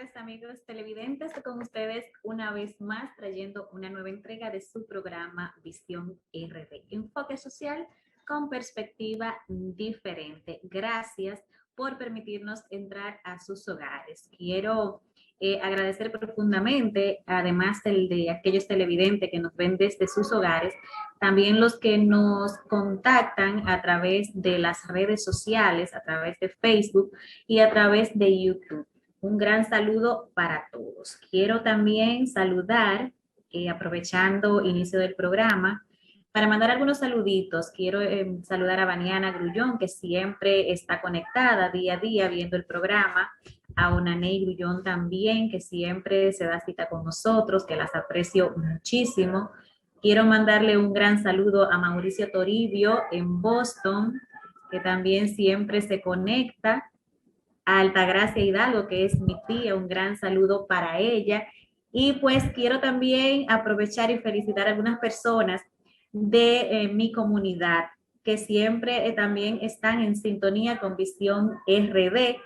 tardes, amigos televidentes. Con ustedes una vez más trayendo una nueva entrega de su programa Visión RD, enfoque social con perspectiva diferente. Gracias por permitirnos entrar a sus hogares. Quiero agradecer profundamente, además de aquellos televidentes que nos ven desde sus hogares, también los que nos contactan a través de las redes sociales, a través de Facebook y a través de YouTube. Un gran saludo para todos. Quiero también saludar, aprovechando inicio del programa, para mandar algunos saluditos. Quiero saludar a Vaniana Grullón, que siempre está conectada día a día viendo el programa. A Onaney Grullón también, que siempre se da cita con nosotros, que las aprecio muchísimo. Quiero mandarle un gran saludo a Mauricio Toribio en Boston, que también siempre se conecta. A Altagracia Hidalgo, que es mi tía, un gran saludo para ella. Y pues quiero también aprovechar y felicitar a algunas personas de mi comunidad que siempre también están en sintonía con Visión RD.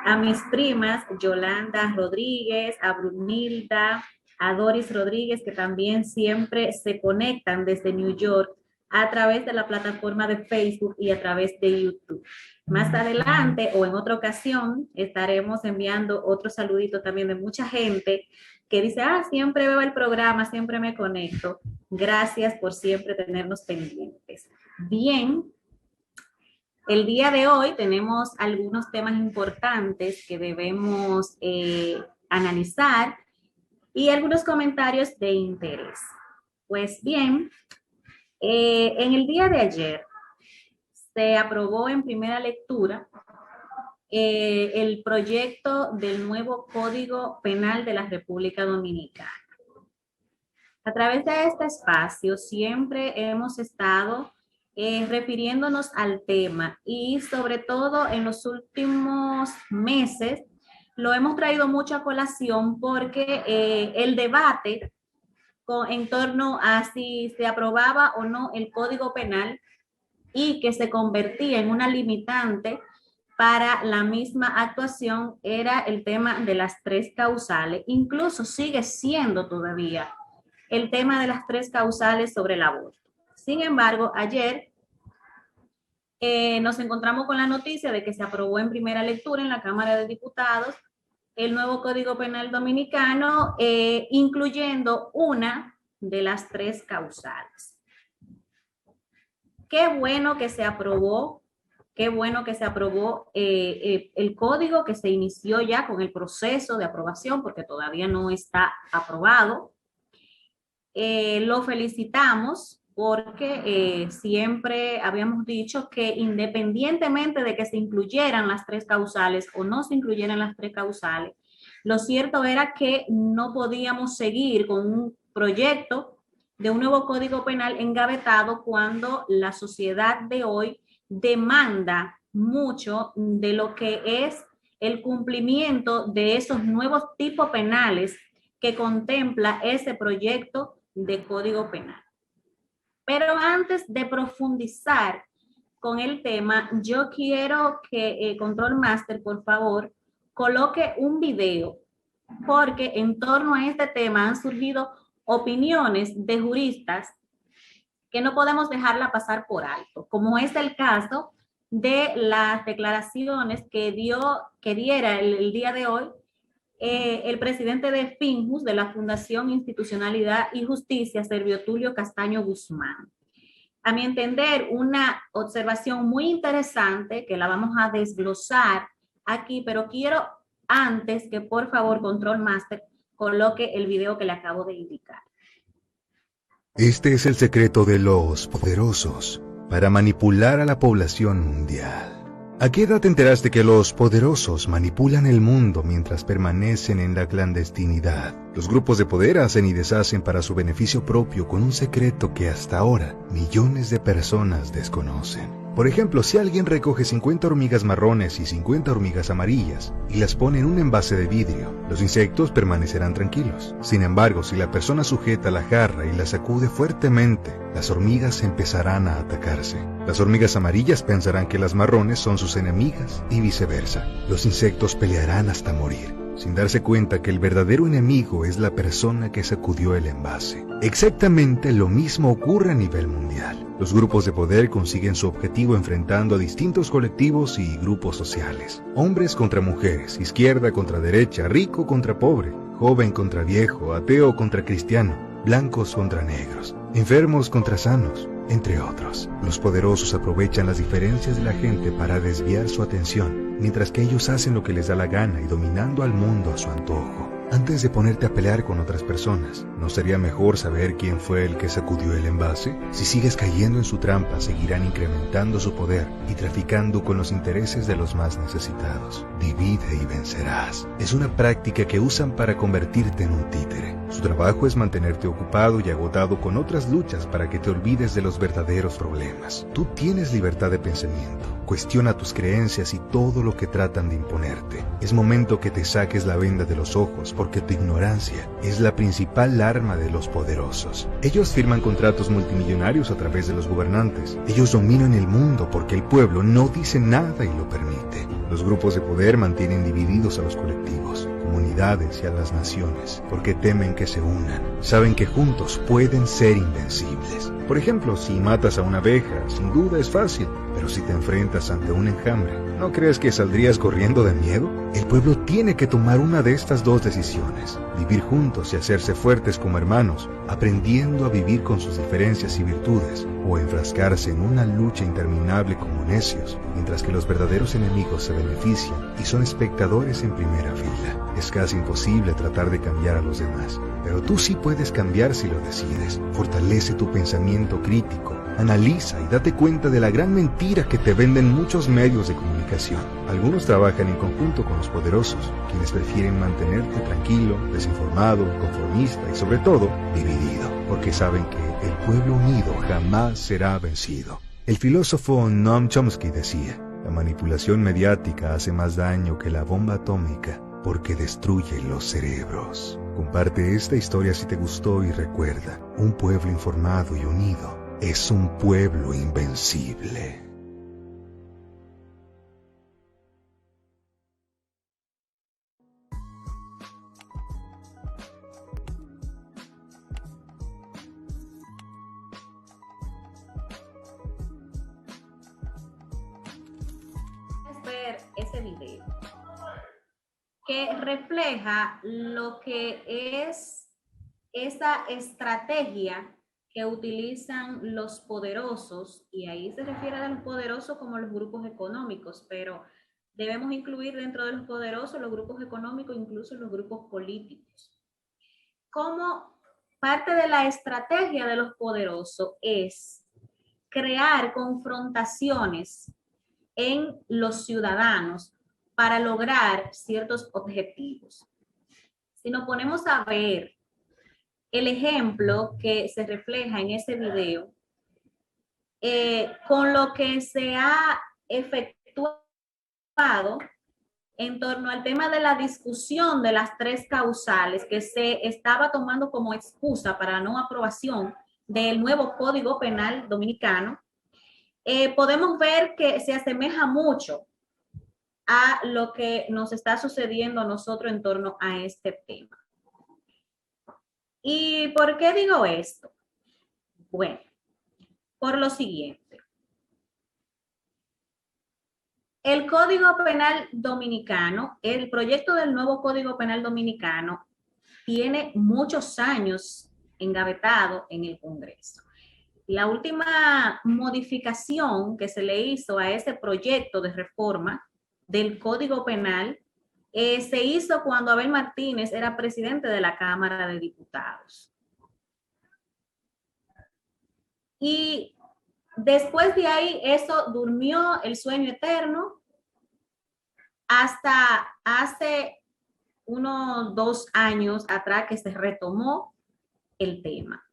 A mis primas Yolanda Rodríguez, a Brunilda, a Doris Rodríguez, que también siempre se conectan desde New York a través de la plataforma de Facebook y a través de YouTube. Más adelante o en otra ocasión estaremos enviando otro saludito también de mucha gente que dice, siempre veo el programa, siempre me conecto. Gracias por siempre tenernos pendientes. Bien, el día de hoy tenemos algunos temas importantes que debemos analizar y algunos comentarios de interés. Pues bien, en el día de ayer se aprobó en primera lectura el proyecto del nuevo Código Penal de la República Dominicana. A través de este espacio siempre hemos estado refiriéndonos al tema y sobre todo en los últimos meses lo hemos traído mucho a colación porque el debate en torno a si se aprobaba o no el Código Penal y que se convertía en una limitante para la misma actuación era el tema de las tres causales. Incluso sigue siendo todavía el tema de las tres causales sobre el aborto. Sin embargo, ayer nos encontramos con la noticia de que se aprobó en primera lectura en la Cámara de Diputados el nuevo Código Penal Dominicano, incluyendo una de las tres causales. Qué bueno que se aprobó, el código, que se inició ya con el proceso de aprobación, porque todavía no está aprobado. Lo felicitamos porque siempre habíamos dicho que independientemente de que se incluyeran las tres causales o no se incluyeran las tres causales, lo cierto era que no podíamos seguir con un proyecto de un nuevo Código Penal engavetado cuando la sociedad de hoy demanda mucho de lo que es el cumplimiento de esos nuevos tipos penales que contempla ese proyecto de Código Penal. Pero antes de profundizar con el tema, yo quiero que Control Master, por favor, coloque un video, porque en torno a este tema han surgido opiniones de juristas que no podemos dejarla pasar por alto, como es el caso de las declaraciones que diera el día de hoy el presidente de FINJUS, de la Fundación Institucionalidad y Justicia, Servio Tulio Castaño Guzmán. A mi entender, una observación muy interesante que la vamos a desglosar aquí, pero quiero antes que por favor Control Master coloque el video que le acabo de indicar. Este es el secreto de los poderosos para manipular a la población mundial. ¿A qué edad te enteraste que los poderosos manipulan el mundo mientras permanecen en la clandestinidad? Los grupos de poder hacen y deshacen para su beneficio propio con un secreto que hasta ahora millones de personas desconocen. Por ejemplo, si alguien recoge 50 hormigas marrones y 50 hormigas amarillas y las pone en un envase de vidrio, los insectos permanecerán tranquilos. Sin embargo, si la persona sujeta la jarra y la sacude fuertemente, las hormigas empezarán a atacarse. Las hormigas amarillas pensarán que las marrones son sus enemigas y viceversa. Los insectos pelearán hasta morir. sin darse cuenta que el verdadero enemigo es la persona que sacudió el envase. Exactamente lo mismo ocurre a nivel mundial. Los grupos de poder consiguen su objetivo enfrentando a distintos colectivos y grupos sociales. Hombres contra mujeres, izquierda contra derecha, rico contra pobre, joven contra viejo, ateo contra cristiano, blancos contra negros, enfermos contra sanos, entre otros. Los poderosos aprovechan las diferencias de la gente para desviar su atención, mientras que ellos hacen lo que les da la gana y dominando al mundo a su antojo. Antes de ponerte a pelear con otras personas, ¿no sería mejor saber quién fue el que sacudió el envase? Si sigues cayendo en su trampa, seguirán incrementando su poder y traficando con los intereses de los más necesitados. Divide y vencerás. Es una práctica que usan para convertirte en un títere. Su trabajo es mantenerte ocupado y agotado con otras luchas para que te olvides de los verdaderos problemas. Tú tienes libertad de pensamiento. Cuestiona tus creencias y todo lo que tratan de imponerte. Es momento que te saques la venda de los ojos, porque tu ignorancia es la principal arma de los poderosos. Ellos firman contratos multimillonarios a través de los gobernantes. Ellos dominan el mundo porque el pueblo no dice nada y lo permite. Los grupos de poder mantienen divididos a los colectivos, comunidades y a las naciones, porque temen que se unan. Saben que juntos pueden ser invencibles. Por ejemplo, si matas a una abeja, sin duda es fácil, pero si te enfrentas ante un enjambre, ¿no crees que saldrías corriendo de miedo? El pueblo tiene que tomar una de estas dos decisiones: vivir juntos y hacerse fuertes como hermanos, aprendiendo a vivir con sus diferencias y virtudes, o enfrascarse en una lucha interminable como necios, mientras que los verdaderos enemigos se benefician y son espectadores en primera fila. Es casi imposible tratar de cambiar a los demás, pero tú sí puedes cambiar si lo decides. Fortalece tu pensamiento crítico, analiza y date cuenta de la gran mentira que te venden muchos medios de comunicación. Algunos trabajan en conjunto con los poderosos, quienes prefieren mantenerte tranquilo, desinformado, conformista y sobre todo dividido, porque saben que el pueblo unido jamás será vencido. El filósofo Noam Chomsky decía: la manipulación mediática hace más daño que la bomba atómica, porque destruye los cerebros. Comparte esta historia si te gustó y recuerda, un pueblo informado y unido es un pueblo invencible. Ver ese video que refleja lo que es esa estrategia que utilizan los poderosos, y ahí se refiere a los poderosos como los grupos económicos, pero debemos incluir dentro de los poderosos los grupos económicos, incluso los grupos políticos. Como parte de la estrategia de los poderosos es crear confrontaciones en los ciudadanos para lograr ciertos objetivos. Si nos ponemos a ver el ejemplo que se refleja en ese video, con lo que se ha efectuado en torno al tema de la discusión de las tres causales que se estaba tomando como excusa para la no aprobación del nuevo Código Penal dominicano, podemos ver que se asemeja mucho a lo que nos está sucediendo a nosotros en torno a este tema. ¿Y por qué digo esto? Bueno, por lo siguiente. El Código Penal Dominicano, el proyecto del nuevo Código Penal Dominicano, tiene muchos años engavetado en el Congreso. La última modificación que se le hizo a ese proyecto de reforma del Código Penal se hizo cuando Abel Martínez era presidente de la Cámara de Diputados. Y después de ahí, eso durmió el sueño eterno hasta hace unos 2 años atrás que se retomó el tema.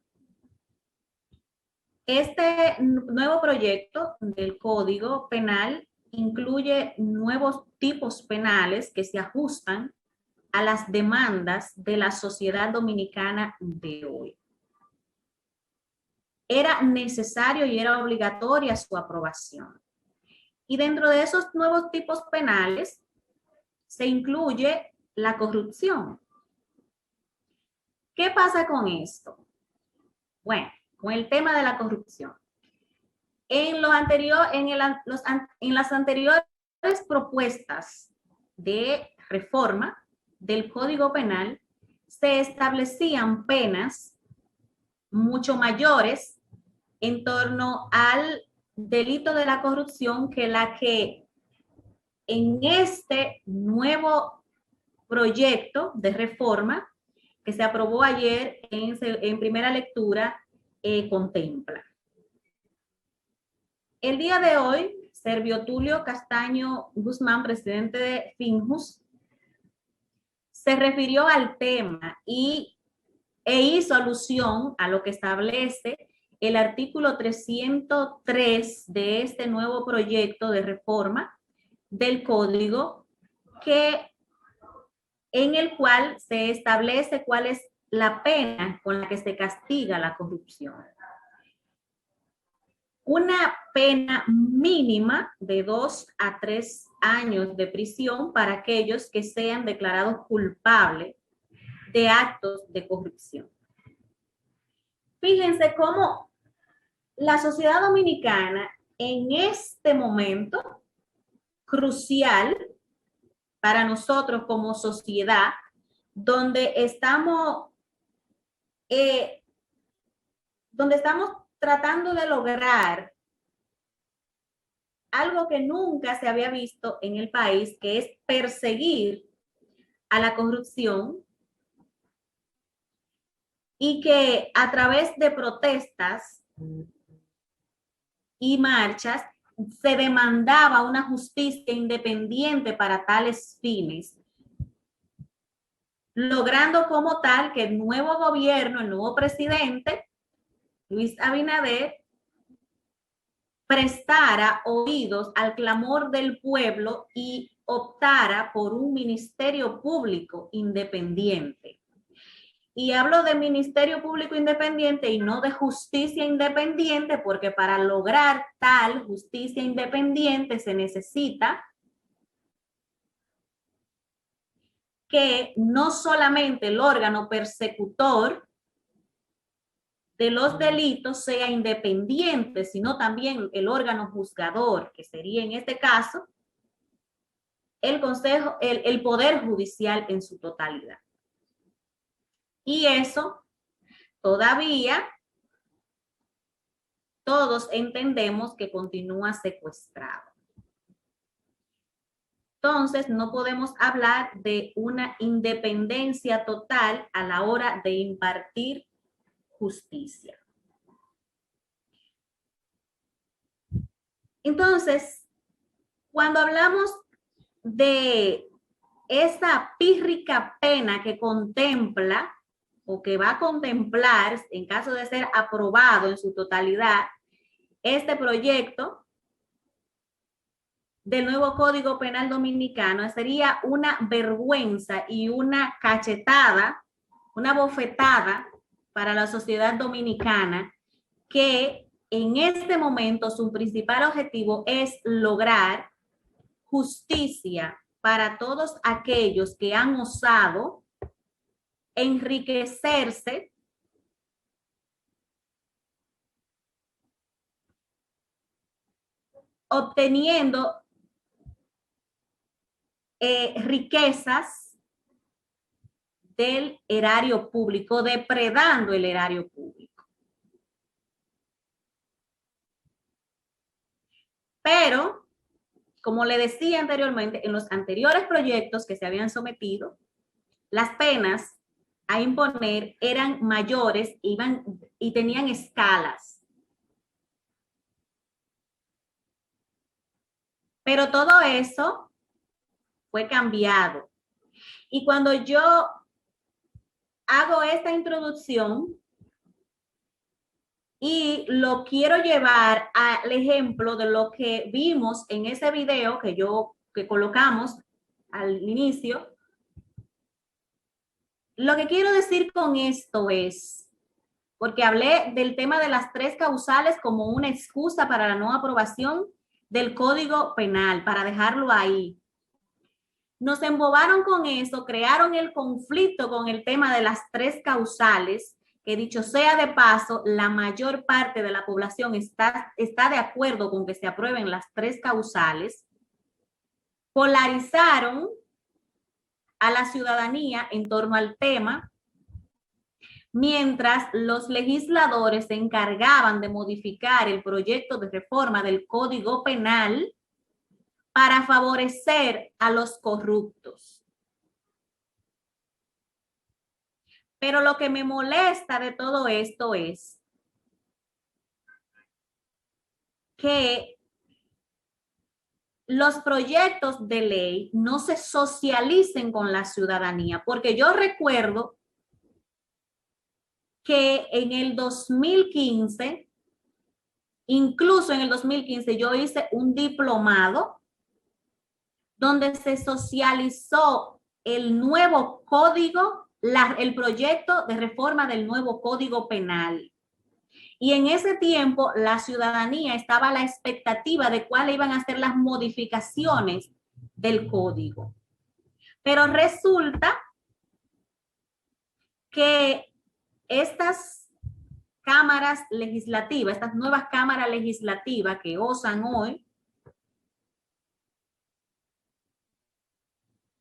Este nuevo proyecto del Código Penal incluye nuevos tipos penales que se ajustan a las demandas de la sociedad dominicana de hoy. Era necesario y era obligatoria su aprobación. Y dentro de esos nuevos tipos penales se incluye la corrupción. ¿Qué pasa con esto? Bueno, con el tema de la corrupción. En las anteriores propuestas de reforma del Código Penal se establecían penas mucho mayores en torno al delito de la corrupción que la que en este nuevo proyecto de reforma que se aprobó ayer en primera lectura contempla. El día de hoy, Servio Tulio Castaño Guzmán, presidente de FINJUS, se refirió al tema e hizo alusión a lo que establece el artículo 303 de este nuevo proyecto de reforma del Código, en el cual se establece cuál es la pena con la que se castiga la corrupción. Una pena mínima de 2 a 3 años de prisión para aquellos que sean declarados culpables de actos de corrupción. Fíjense cómo la sociedad dominicana en este momento crucial para nosotros como sociedad, donde estamos tratando de lograr algo que nunca se había visto en el país, que es perseguir a la corrupción, y que a través de protestas y marchas se demandaba una justicia independiente para tales fines, logrando como tal que el nuevo gobierno, el nuevo presidente, Luis Abinader, prestara oídos al clamor del pueblo y optara por un ministerio público independiente. Y hablo de ministerio público independiente y no de justicia independiente, porque para lograr tal justicia independiente se necesita que no solamente el órgano persecutor de los delitos sea independiente, sino también el órgano juzgador, que sería en este caso el Poder Judicial en su totalidad. Y eso todavía todos entendemos que continúa secuestrado. Entonces, no podemos hablar de una independencia total a la hora de impartir justicia. Entonces, cuando hablamos de esa pírrica pena que contempla o que va a contemplar, en caso de ser aprobado en su totalidad, este proyecto del nuevo Código Penal Dominicano, sería una vergüenza y una cachetada, una bofetada para la sociedad dominicana, que en este momento su principal objetivo es lograr justicia para todos aquellos que han osado enriquecerse obteniendo riquezas del erario público, depredando el erario público. Pero, como le decía anteriormente, en los anteriores proyectos que se habían sometido, las penas a imponer eran mayores y tenían escalas. Pero todo eso fue cambiado. Y cuando yo hago esta introducción y lo quiero llevar al ejemplo de lo que vimos en ese video que colocamos al inicio, lo que quiero decir con esto es, porque hablé del tema de las 3 causales como una excusa para la no aprobación del Código Penal, para dejarlo ahí. Nos embobaron con eso, crearon el conflicto con el tema de las 3 causales, que dicho sea de paso, la mayor parte de la población está de acuerdo con que se aprueben las 3 causales. Polarizaron a la ciudadanía en torno al tema, mientras los legisladores se encargaban de modificar el proyecto de reforma del Código Penal para favorecer a los corruptos. Pero lo que me molesta de todo esto es que los proyectos de ley no se socialicen con la ciudadanía, porque yo recuerdo que en el 2015, incluso en el 2015, yo hice un diplomado donde se socializó el nuevo código, el proyecto de reforma del nuevo Código Penal. Y en ese tiempo la ciudadanía estaba a la expectativa de cuáles iban a ser las modificaciones del código. Pero resulta que estas cámaras legislativas, estas nuevas cámaras legislativas que osan hoy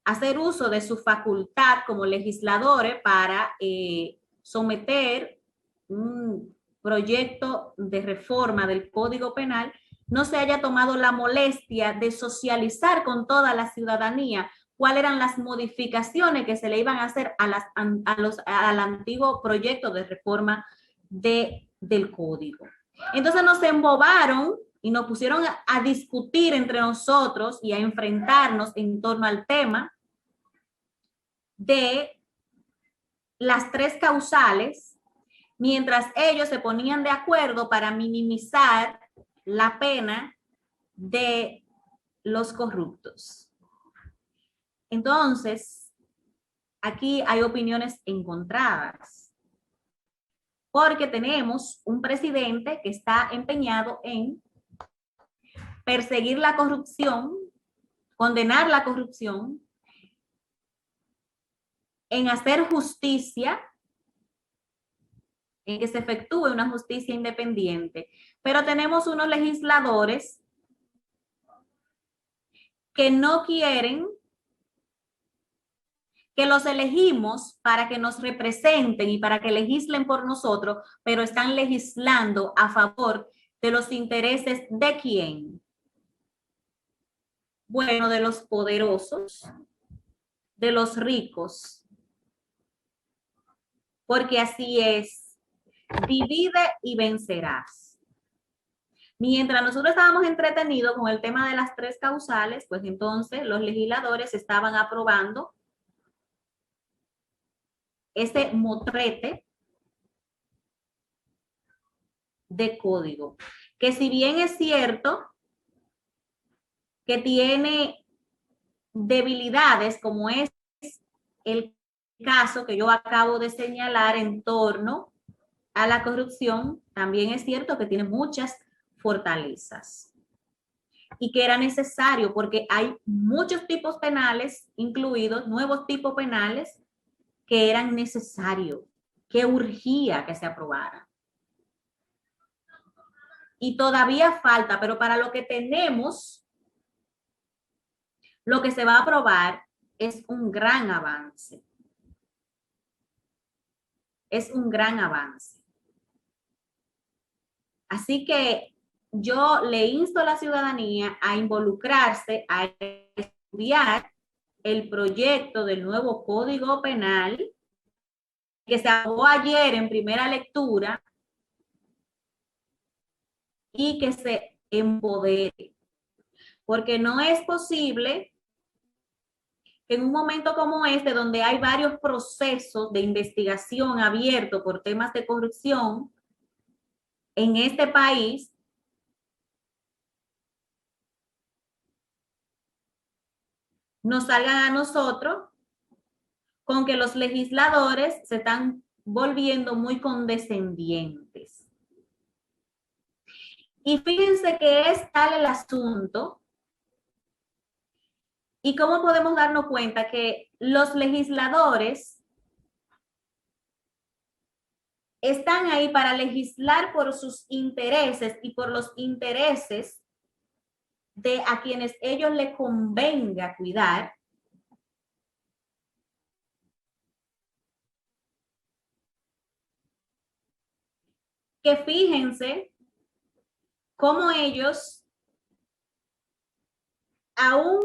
hacer uso de su facultad como legisladores para someter un proyecto de reforma del Código Penal, no se haya tomado la molestia de socializar con toda la ciudadanía cuáles eran las modificaciones que se le iban a hacer al antiguo proyecto de reforma del Código. Entonces nos embobaron y nos pusieron a discutir entre nosotros y a enfrentarnos en torno al tema de las 3 causales, mientras ellos se ponían de acuerdo para minimizar la pena de los corruptos. Entonces, aquí hay opiniones encontradas, porque tenemos un presidente que está empeñado en perseguir la corrupción, condenar la corrupción, en hacer justicia, en que se efectúe una justicia independiente. Pero tenemos unos legisladores que no quieren, que los elegimos para que nos representen y para que legislen por nosotros, pero están legislando a favor de los intereses ¿de quién? Bueno, de los poderosos, de los ricos, porque así es, divide y vencerás. Mientras nosotros estábamos entretenidos con el tema de las 3 causales, pues entonces los legisladores estaban aprobando ese motrete de código, que si bien es cierto que tiene debilidades, como es el caso que yo acabo de señalar en torno a la corrupción, también es cierto que tiene muchas fortalezas y que era necesario porque hay muchos tipos penales incluidos, nuevos tipos penales que eran necesarios, que urgía que se aprobara. Y todavía falta, pero para lo que tenemos, lo que se va a aprobar es un gran avance. Es un gran avance. Así que yo le insto a la ciudadanía a involucrarse, a estudiar el proyecto del nuevo Código Penal que se aprobó ayer en primera lectura y que se empodere. Porque no es posible que en un momento como este, donde hay varios procesos de investigación abiertos por temas de corrupción en este país, nos salgan a nosotros con que los legisladores se están volviendo muy condescendientes. Y fíjense que es tal el asunto ¿Y cómo podemos darnos cuenta que los legisladores están ahí para legislar por sus intereses y por los intereses de a quienes ellos les convenga cuidar? Que fíjense cómo ellos, aún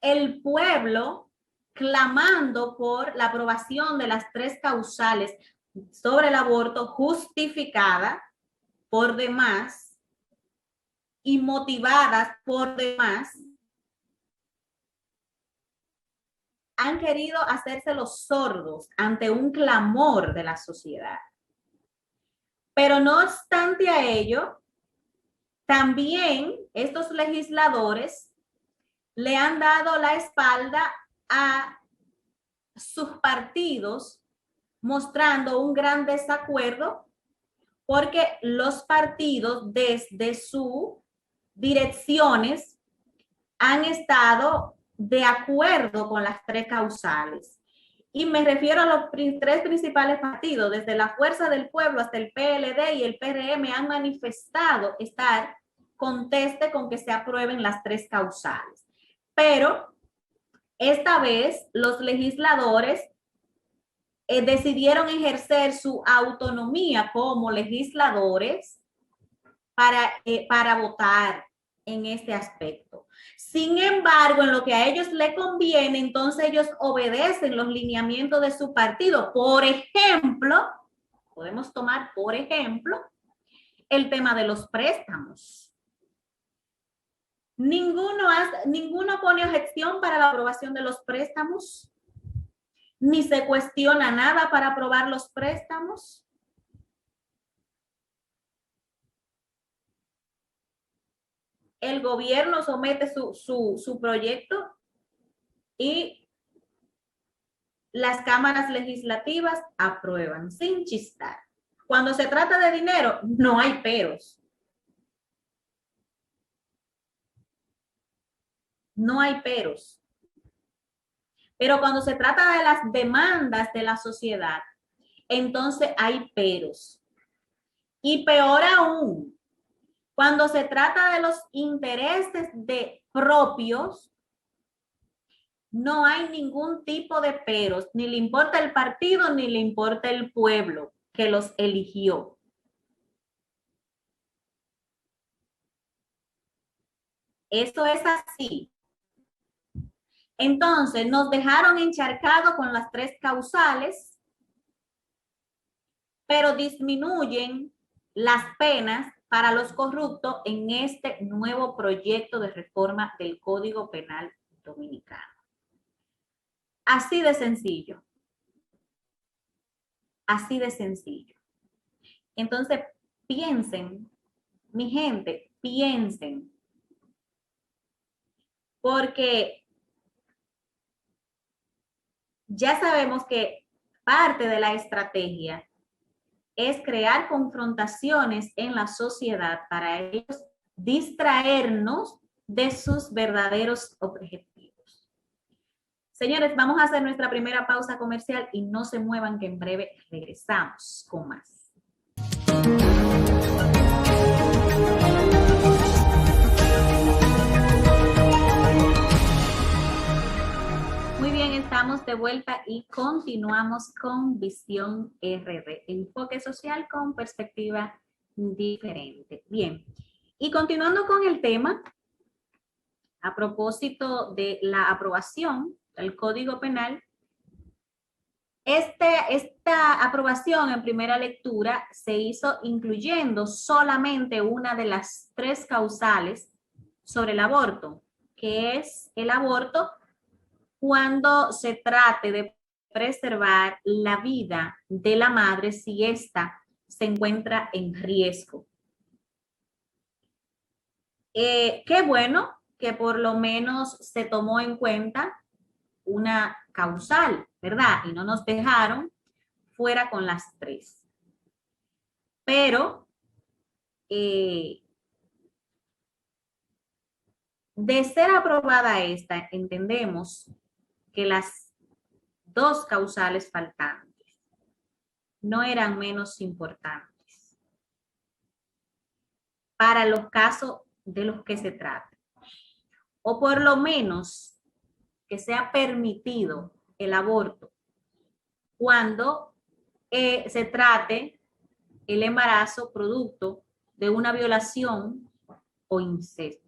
el pueblo clamando por la aprobación de las 3 causales sobre el aborto justificada por demás y motivadas por demás, han querido hacerse los sordos ante un clamor de la sociedad. Pero no obstante a ello, también estos legisladores le han dado la espalda a sus partidos, mostrando un gran desacuerdo, porque los partidos desde sus direcciones han estado de acuerdo con las 3 causales. Y me refiero a los 3 principales partidos, desde la Fuerza del Pueblo hasta el PLD y el PRM, han manifestado estar conteste con que se aprueben las 3 causales. Pero esta vez los legisladores decidieron ejercer su autonomía como legisladores para votar en este aspecto. Sin embargo, en lo que a ellos les conviene, entonces ellos obedecen los lineamientos de su partido. Por ejemplo, podemos tomar, por ejemplo, el tema de los préstamos. Ninguno pone objeción para la aprobación de los préstamos, ni se cuestiona nada para aprobar los préstamos. El gobierno somete su proyecto y las cámaras legislativas aprueban sin chistar. Cuando se trata de dinero, no hay peros. No hay peros. Pero cuando se trata de las demandas de la sociedad, entonces hay peros. Y peor aún, cuando se trata de los intereses propios, no hay ningún tipo de peros, ni le importa el partido, ni le importa el pueblo que los eligió. Eso es así. Entonces, nos dejaron encharcados con las 3 causales, pero disminuyen las penas para los corruptos en este nuevo proyecto de reforma del Código Penal Dominicano. Así de sencillo. Así de sencillo. Entonces, piensen, mi gente, piensen. Porque ya sabemos que parte de la estrategia es crear confrontaciones en la sociedad para ellos distraernos de sus verdaderos objetivos. Señores, vamos a hacer nuestra primera pausa comercial y no se muevan que en breve regresamos con más. Muy bien, estamos de vuelta y continuamos con Visión RD, enfoque social con perspectiva diferente. Bien, y continuando con el tema, a propósito de la aprobación del Código Penal, esta aprobación en primera lectura se hizo incluyendo solamente una de las 3 causales sobre el aborto, que es el aborto cuando se trate de preservar la vida de la madre si ésta se encuentra en riesgo. Qué bueno que por lo menos se tomó en cuenta una causal, ¿verdad? Y no nos dejaron fuera con las 3. Pero De ser aprobada esta, entendemos que las dos causales faltantes no eran menos importantes para los casos de los que se trata, o por lo menos que sea permitido el aborto cuando se trate el embarazo producto de una violación o incesto.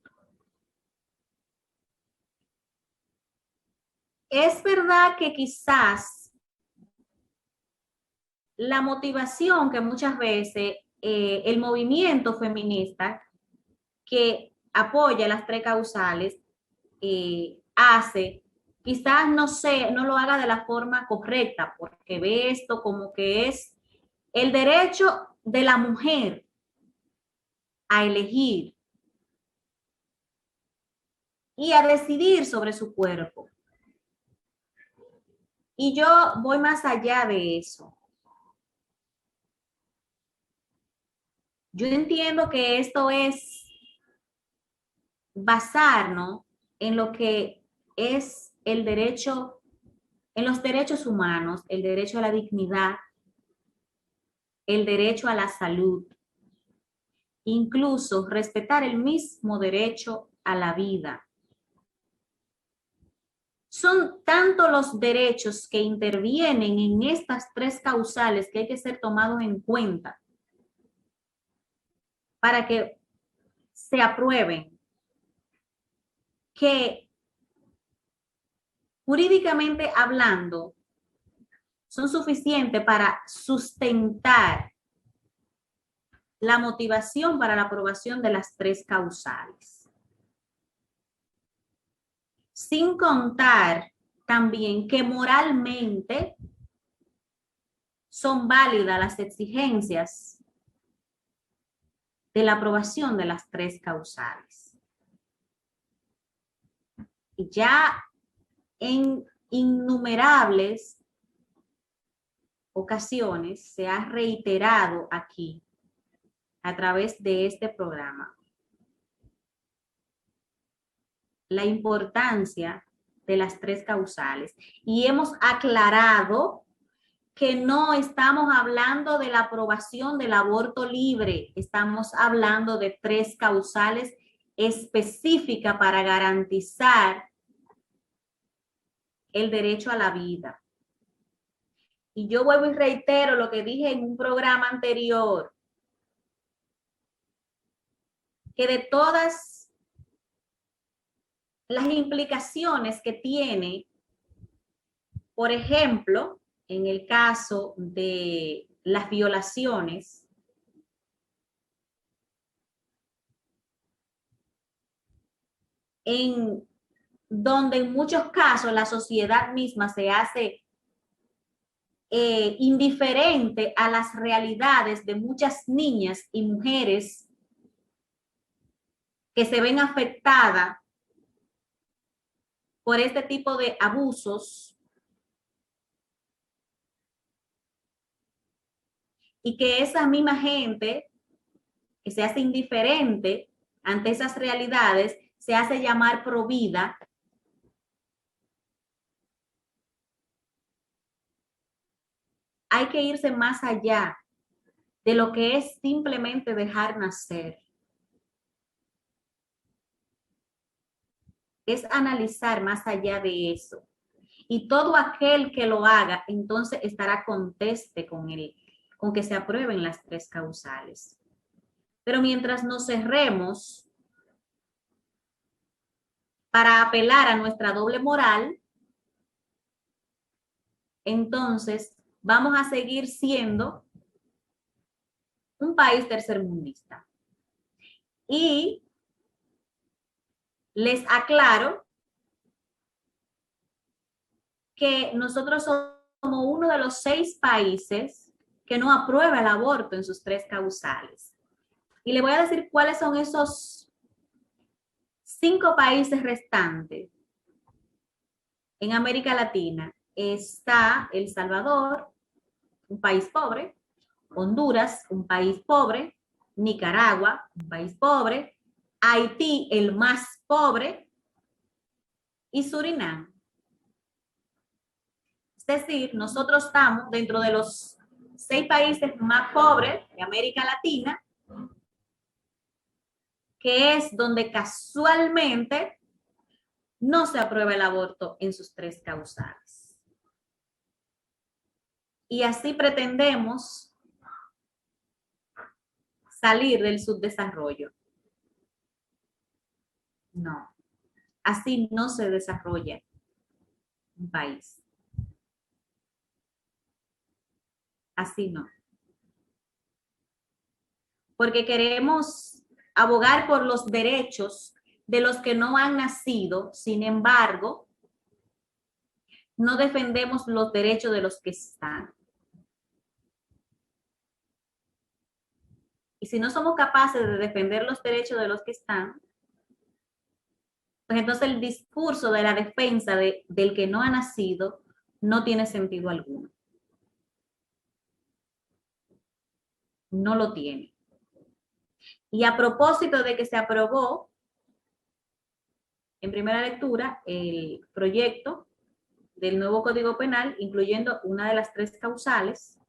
Es verdad que quizás la motivación que muchas veces el movimiento feminista que apoya las tres causales hace, quizás no lo haga de la forma correcta, porque ve esto como que es el derecho de la mujer a elegir y a decidir sobre su cuerpo. Y yo voy más allá de eso. Yo entiendo que esto es basarnos en lo que es el derecho, en los derechos humanos, el derecho a la dignidad, el derecho a la salud, incluso respetar el mismo derecho a la vida. Son tanto los derechos que intervienen en estas tres causales que hay que ser tomados en cuenta para que se aprueben, que jurídicamente hablando son suficientes para sustentar la motivación para la aprobación de las tres causales. Sin contar también que moralmente son válidas las exigencias de la aprobación de las tres causales. Y ya en innumerables ocasiones se ha reiterado aquí a través de este programa la importancia de las tres causales y hemos aclarado que no estamos hablando de la aprobación del aborto libre, estamos hablando de tres causales específicas para garantizar el derecho a la vida. Y yo vuelvo y reitero lo que dije en un programa anterior, que de todas las implicaciones que tiene, por ejemplo, en el caso de las violaciones, en donde en muchos casos la sociedad misma se hace indiferente a las realidades de muchas niñas y mujeres que se ven afectadas por este tipo de abusos y que esa misma gente que se hace indiferente ante esas realidades se hace llamar provida. Hay que irse más allá de lo que es simplemente dejar nacer. Es analizar más allá de eso. Y todo aquel que lo haga, entonces estará conteste con que se aprueben las tres causales. Pero mientras nos cerremos para apelar a nuestra doble moral, entonces vamos a seguir siendo un país tercermundista. Y les aclaro que nosotros somos uno de los 6 países que no aprueba el aborto en sus tres causales. Y le voy a decir cuáles son esos 5 países restantes. En América Latina está El Salvador, un país pobre, Honduras, un país pobre, Nicaragua, un país pobre, Haití, el más pobre y Surinam. Es decir, nosotros estamos dentro de los 6 países más pobres de América Latina, que es donde casualmente no se aprueba el aborto en sus 3 causales. Y así pretendemos salir del subdesarrollo. No, así no se desarrolla un país. Así no. Porque queremos abogar por los derechos de los que no han nacido, sin embargo, no defendemos los derechos de los que están. Y si no somos capaces de defender los derechos de los que están, pues entonces el discurso de la defensa del que no ha nacido no tiene sentido alguno. No lo tiene. Y a propósito de que se aprobó en primera lectura el proyecto del nuevo Código Penal, incluyendo una de las 3 causales,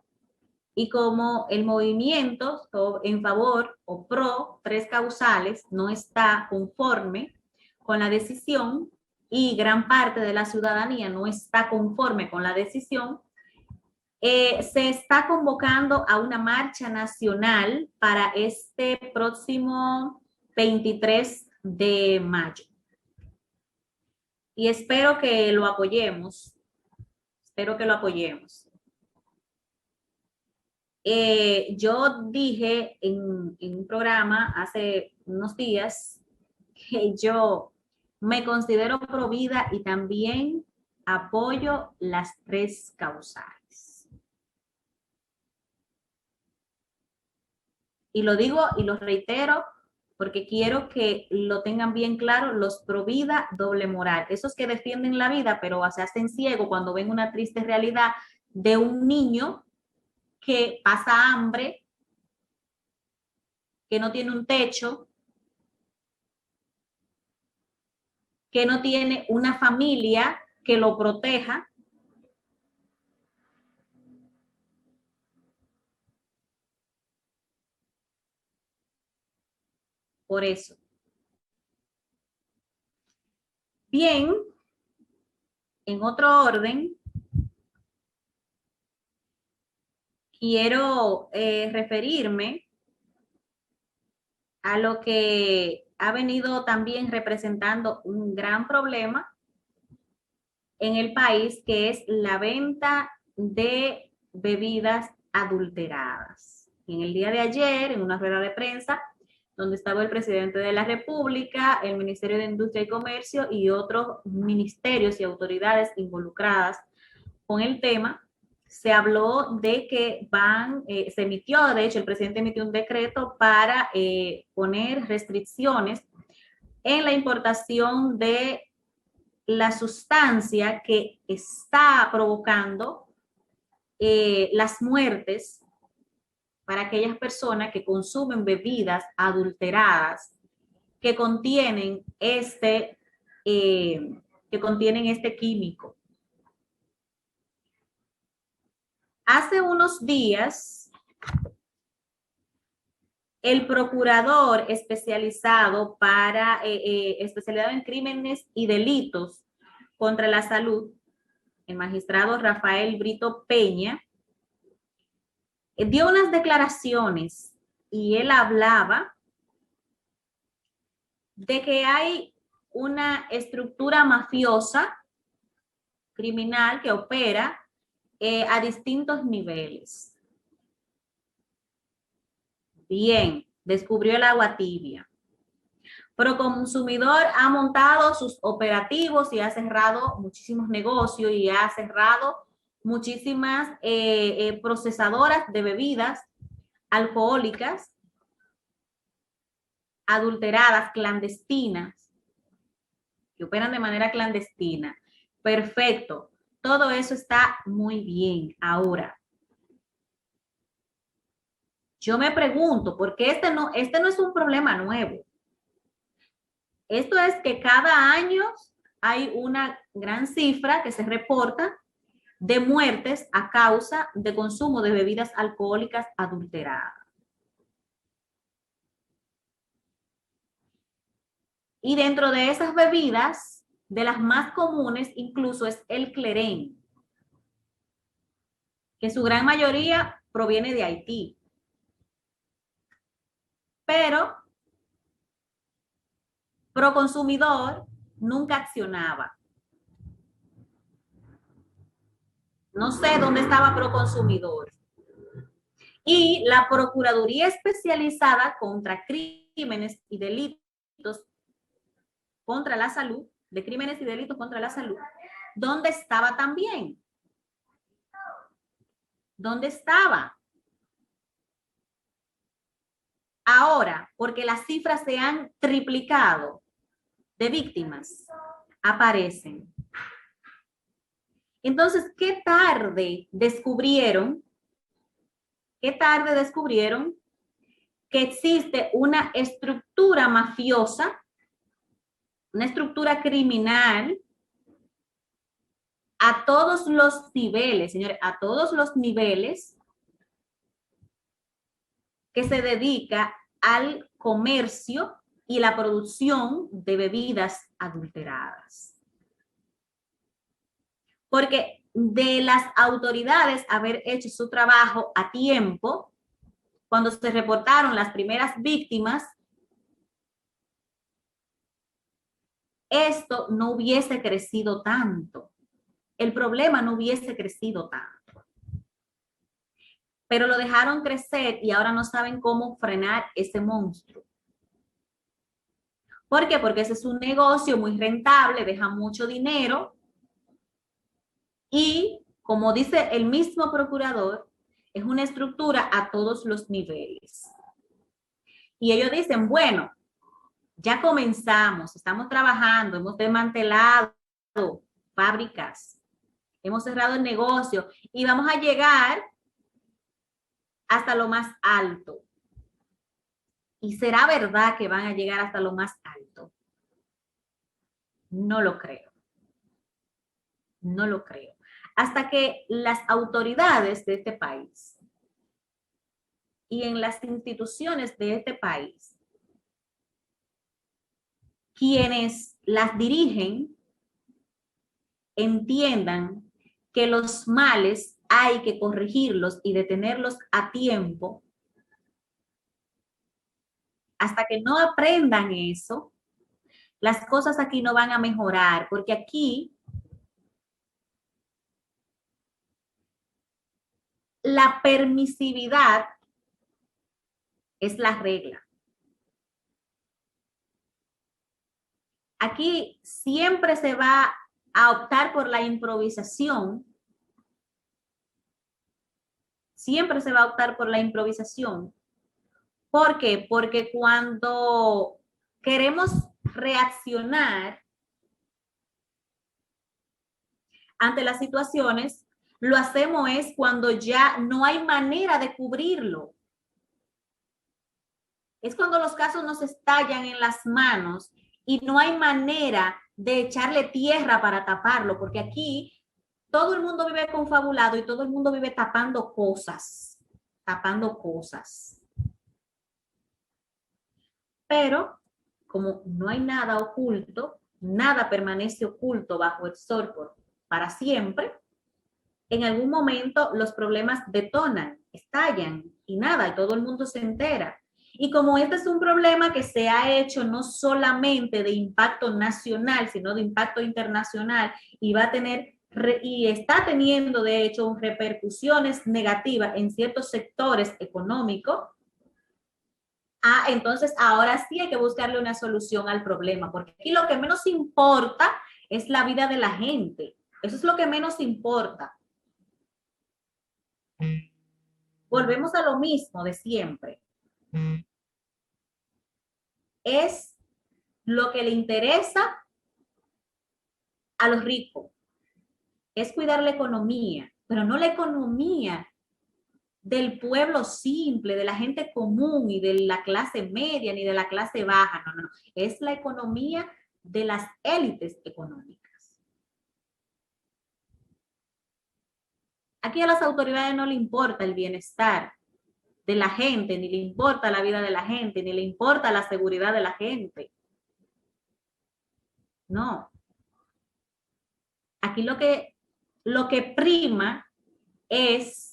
y como el movimiento en favor o pro 3 causales no está conforme con la decisión y gran parte de la ciudadanía no está conforme con la decisión, se está convocando a una marcha nacional para este próximo 23 de mayo. Y espero que lo apoyemos. Espero que lo apoyemos. Yo dije en un programa hace unos días que yo me considero provida y también apoyo las 3 causales. Y lo digo y lo reitero porque quiero que lo tengan bien claro los provida doble moral. Esos que defienden la vida pero se hacen ciego cuando ven una triste realidad de un niño que pasa hambre, que no tiene un techo, que no tiene una familia que lo proteja. Por eso. Bien, en otro orden, quiero referirme a lo que ha venido también representando un gran problema en el país, que es la venta de bebidas adulteradas. En el día de ayer, en una rueda de prensa, donde estaba el presidente de la República, el Ministerio de Industria y Comercio y otros ministerios y autoridades involucradas con el tema, se habló de que se emitió, de hecho, el presidente emitió un decreto para poner restricciones en la importación de la sustancia que está provocando las muertes para aquellas personas que consumen bebidas adulteradas que contienen este químico. Hace unos días, el procurador especializado especializado en crímenes y delitos contra la salud, el magistrado Rafael Brito Peña, dio unas declaraciones y él hablaba de que hay una estructura mafiosa criminal que opera a distintos niveles. Bien, descubrió el agua tibia. Proconsumidor ha montado sus operativos y ha cerrado muchísimos negocios y ha cerrado muchísimas procesadoras de bebidas alcohólicas adulteradas, clandestinas, que operan de manera clandestina. Perfecto. Todo eso está muy bien. Ahora, yo me pregunto, porque este no es un problema nuevo. Esto es que cada año hay una gran cifra que se reporta de muertes a causa de consumo de bebidas alcohólicas adulteradas. Y dentro de esas bebidas, de las más comunes incluso es el clerén, que su gran mayoría proviene de Haití. Pero Proconsumidor nunca accionaba. No sé dónde estaba Proconsumidor. Y la Procuraduría Especializada contra Crímenes y Delitos contra la Salud, de Crímenes y Delitos contra la Salud, ¿dónde estaba también? ¿Dónde estaba? Ahora, porque las cifras se han triplicado de víctimas, aparecen. Entonces, ¿qué tarde descubrieron que existe una estructura mafiosa, una estructura criminal a todos los niveles, señores, a todos los niveles, que se dedica al comercio y la producción de bebidas adulteradas? Porque de las autoridades haber hecho su trabajo a tiempo, cuando se reportaron las primeras víctimas, esto no hubiese crecido tanto. El problema no hubiese crecido tanto. Pero lo dejaron crecer y ahora no saben cómo frenar ese monstruo. ¿Por qué? Porque ese es un negocio muy rentable, deja mucho dinero y, como dice el mismo procurador, es una estructura a todos los niveles. Y ellos dicen, bueno, ya comenzamos, estamos trabajando, hemos desmantelado fábricas, hemos cerrado el negocio y vamos a llegar hasta lo más alto. ¿Y será verdad que van a llegar hasta lo más alto? No lo creo. No lo creo. Hasta que las autoridades de este país y en las instituciones de este país, quienes las dirigen, entiendan que los males hay que corregirlos y detenerlos a tiempo, hasta que no aprendan eso, las cosas aquí no van a mejorar, porque aquí la permisividad es la regla. Aquí siempre se va a optar por la improvisación. Siempre se va a optar por la improvisación. ¿Por qué? Porque cuando queremos reaccionar ante las situaciones, lo hacemos es cuando ya no hay manera de cubrirlo. Es cuando los casos nos estallan en las manos y no hay manera de echarle tierra para taparlo, porque aquí todo el mundo vive confabulado y todo el mundo vive tapando cosas. Pero como no hay nada oculto, nada permanece oculto bajo el sol para siempre, en algún momento los problemas detonan, estallan y nada, y todo el mundo se entera. Y como este es un problema que se ha hecho no solamente de impacto nacional, sino de impacto internacional y va a tener y está teniendo de hecho repercusiones negativas en ciertos sectores económicos, entonces ahora sí hay que buscarle una solución al problema, porque aquí lo que menos importa es la vida de la gente. Eso es lo que menos importa. Volvemos a lo mismo de siempre. Es lo que le interesa a los ricos. Es cuidar la economía, pero no la economía del pueblo simple, de la gente común y de la clase media ni de la clase baja, no, no, no. Es la economía de las élites económicas. Aquí a las autoridades no le importa el bienestar de la gente, ni le importa la vida de la gente, ni le importa la seguridad de la gente. No. Aquí lo que prima es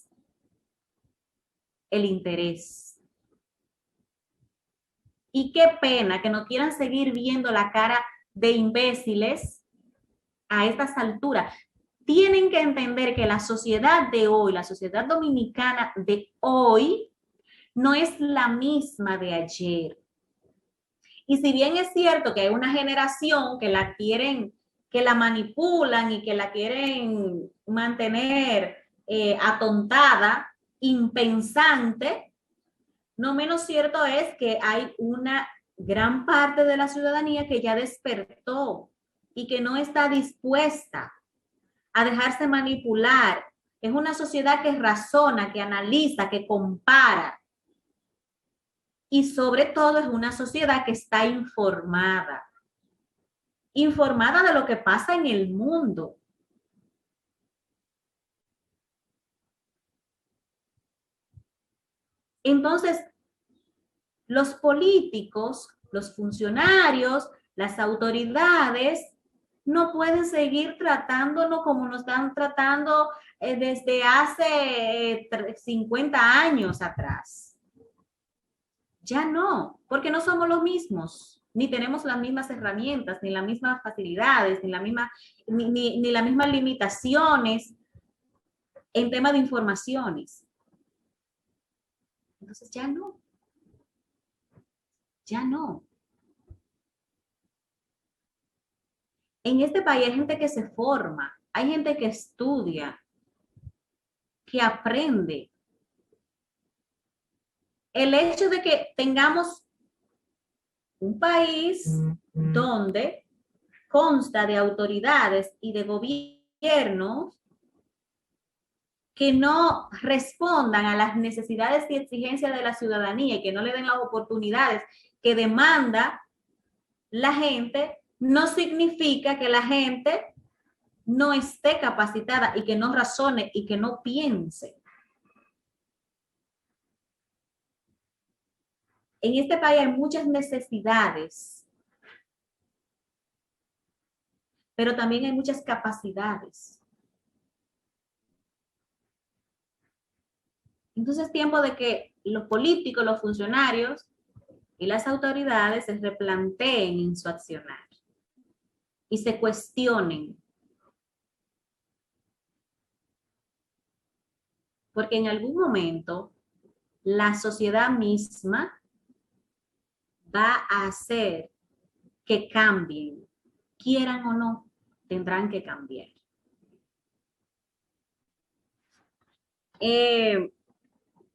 el interés. Y qué pena que no quieran seguir viendo la cara de imbéciles a estas alturas. Tienen que entender que la sociedad de hoy, la sociedad dominicana de hoy, no es la misma de ayer. Y si bien es cierto que hay una generación que la quieren, que la manipulan y que la quieren mantener atontada, impensante, no menos cierto es que hay una gran parte de la ciudadanía que ya despertó y que no está dispuesta a dejarse manipular. Es una sociedad que razona, que analiza, que compara. Y sobre todo es una sociedad que está informada. Informada de lo que pasa en el mundo. Entonces, los políticos, los funcionarios, las autoridades no pueden seguir tratándonos como nos están tratando desde hace 50 años atrás. Ya no, porque no somos los mismos, ni tenemos las mismas herramientas, ni las mismas facilidades, ni las mismas limitaciones en tema de informaciones. Entonces ya no. Ya no. En este país hay gente que se forma, hay gente que estudia, que aprende. El hecho de que tengamos un país donde consta de autoridades y de gobiernos que no respondan a las necesidades y exigencias de la ciudadanía y que no le den las oportunidades que demanda la gente, no significa que la gente no esté capacitada y que no razone y que no piense. En este país hay muchas necesidades, pero también hay muchas capacidades. Entonces es tiempo de que los políticos, los funcionarios y las autoridades se replanteen en su accionar y se cuestionen. Porque en algún momento la sociedad misma va a hacer que cambien, quieran o no, tendrán que cambiar.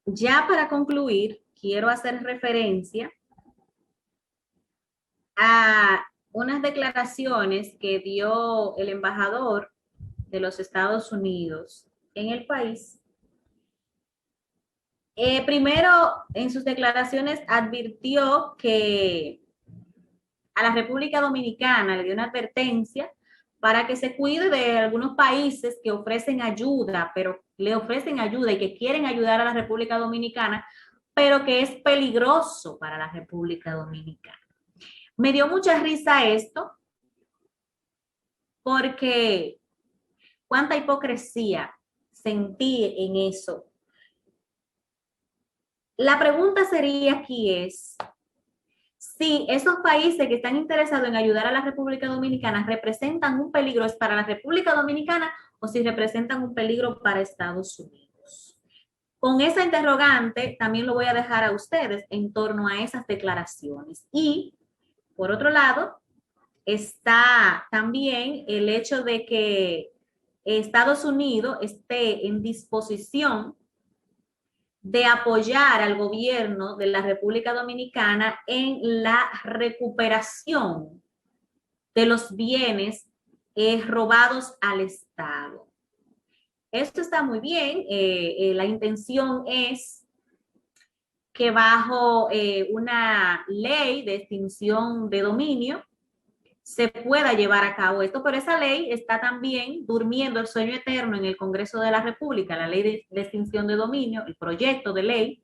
Ya para concluir, quiero hacer referencia a unas declaraciones que dio el embajador de los Estados Unidos en el país. Primero, en sus declaraciones advirtió que a la República Dominicana le dio una advertencia para que se cuide de algunos países que ofrecen ayuda, pero le ofrecen ayuda y que quieren ayudar a la República Dominicana, pero que es peligroso para la República Dominicana. Me dio mucha risa esto, porque cuánta hipocresía sentí en eso. La pregunta sería aquí es, si esos países que están interesados en ayudar a la República Dominicana representan un peligro para la República Dominicana o si representan un peligro para Estados Unidos. Con esa interrogante también lo voy a dejar a ustedes en torno a esas declaraciones. Y, por otro lado, está también el hecho de que Estados Unidos esté en disposición de apoyar al gobierno de la República Dominicana en la recuperación de los bienes robados al Estado. esto está muy bien. La intención es que bajo una ley de extinción de dominio se pueda llevar a cabo esto, pero esa ley está también durmiendo el sueño eterno en el Congreso de la República, la ley de extinción de dominio, el proyecto de ley,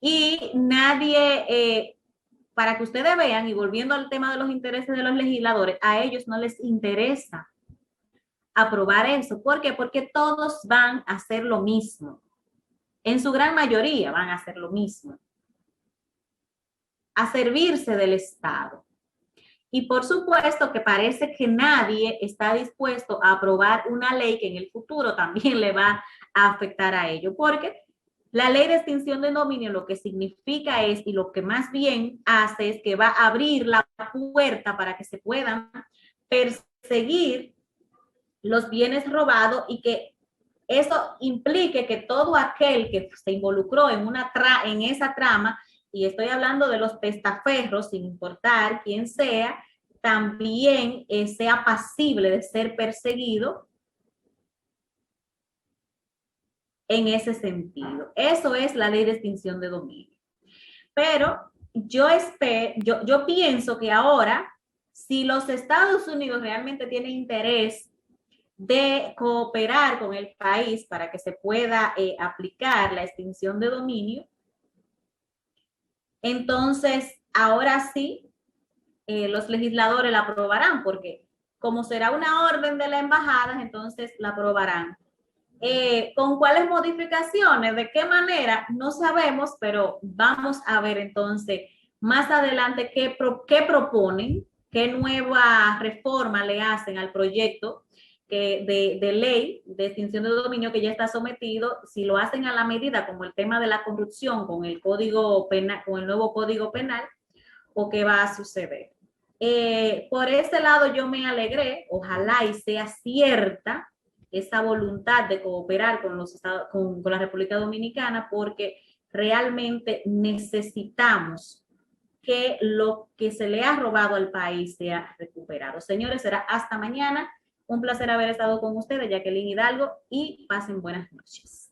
y nadie, para que ustedes vean, y volviendo al tema de los intereses de los legisladores, a ellos no les interesa aprobar eso. ¿Por qué? Porque todos van a hacer lo mismo. En su gran mayoría van a hacer lo mismo. A servirse del Estado. Y por supuesto que parece que nadie está dispuesto a aprobar una ley que en el futuro también le va a afectar a ello, porque la ley de extinción de dominio lo que significa es, y lo que más bien hace es que va a abrir la puerta para que se puedan perseguir los bienes robados y que eso implique que todo aquel que se involucró en esa trama, y estoy hablando de los testaferros, sin importar quién sea, también sea pasible de ser perseguido en ese sentido. Eso es la ley de extinción de dominio. Pero yo pienso que ahora, si los Estados Unidos realmente tienen interés de cooperar con el país para que se pueda aplicar la extinción de dominio, entonces ahora sí los legisladores la aprobarán, porque como será una orden de la embajada, entonces la aprobarán. ¿Con cuáles modificaciones? ¿De qué manera? No sabemos, pero vamos a ver entonces más adelante qué proponen, qué nueva reforma le hacen al proyecto de ley de extinción de dominio que ya está sometido, si lo hacen a la medida como el tema de la corrupción con el código penal, con el nuevo código penal, o qué va a suceder. Por ese lado yo me alegré, ojalá y sea cierta esa voluntad de cooperar con la República Dominicana, porque realmente necesitamos que lo que se le ha robado al país sea recuperado. Señores, será hasta mañana. Un placer haber estado con ustedes, Jacqueline Hidalgo, y pasen buenas noches.